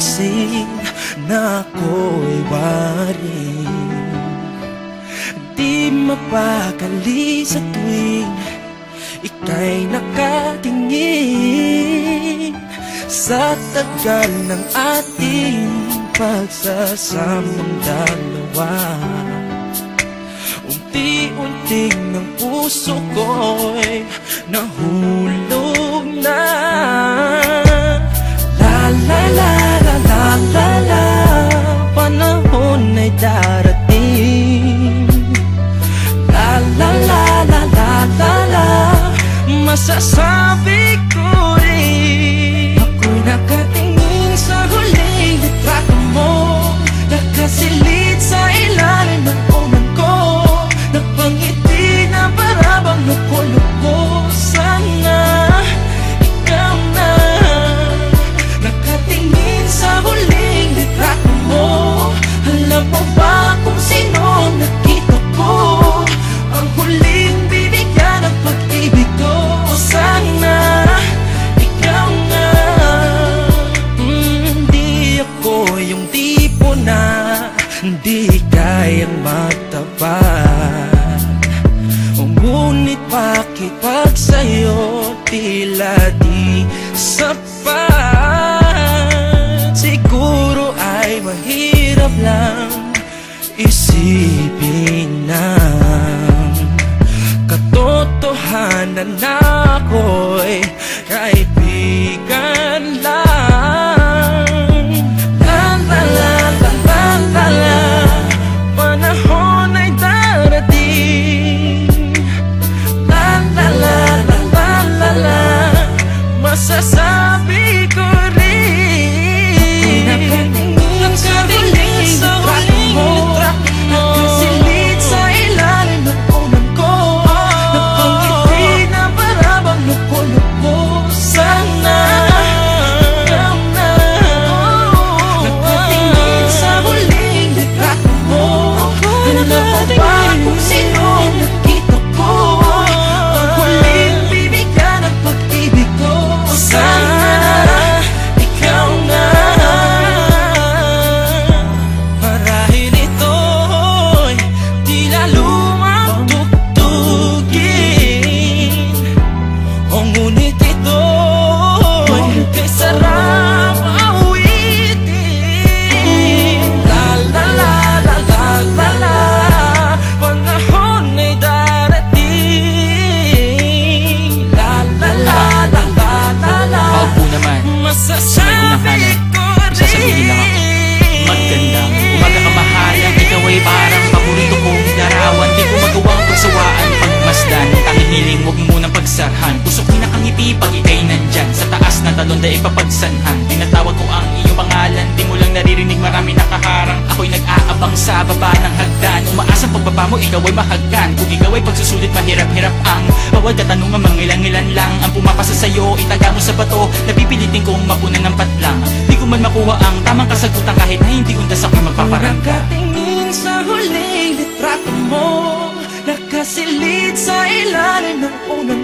napansin na ako'y waring di mapakali sa tuwing ika'y nakatingin sa tagal ng ating pagsasamang dalawa. Unti-unting ng puso ko'y nahulog na. La la la la la la la, panahon ay darating. La la la la la la la, masasabi ko rin. Ako'y nakatingin sa huling litrato mo, nakasilid sa ilalim ng unan ko, napangiti na para bang loko-loko. Sana ikaw na. Nakatingin sa huling litrato mo, alam mo ba kung sino nakita ko? Ang huling binigyan ng pag-ibig ko. Sana ikaw na. Di ako yung tipo na di kayang magtapat. Ngunit bakit pag sa'yo tila di sapat? Siguro ay mahirap lang isipin ng katotohanan na ako'y kaibigan lang. La la la la la la la, panahon ay darating. La la la la la la la, masasabi ko rin. Nakatingin sa huling litrato mo, nakasilid sa ilalim ng unan ko, napangiti na para bang loko-loko. Sana ikaw na. Nakatingin sa huling litrato mo, alam mo ba kung sino nakita ko? Ang huling bibigyan ng pag-ibig ko. Sana ikaw na. Marahil ito'y tila lumang tugtugin, o ngunit ito'y kay sarap awitin. La la la la la la la, panahon ay darating. La la la la la la la, Paupo naman. masasabi ko Sasabihin lang ako. Magandang umaga kamahalan, ikaw ay parang paborito kong larawan. Di ko magawang pagsawaan, pagmasdan, tanging hiling huwag mo munang pagsarhan. Pusok ni nakangiti pag ika'y nandyan, sa taas ng talon dahil papagsanhan. Tinatawag ko ang iyong pangalan, di mo lang naririnig, marami nakaharang. Ako'y nag-aabang sa baba ng hagdan, umaasang pagbaba mo ikaw ay mahagkan. Kung ikaw ay pagsusulit mahirap-hirap ang bawal katanungan, mangilang-ilan lang ang pumapasa sa'yo, itaga mo sa bato, napipilitin kong mapunan ng patlang. Di ko man makuha ang tamang kasagutan kahit na hindi undas ako magpaparangka. Nakatingin sa huling litrato mo, nakasilid sa ilalim ng unan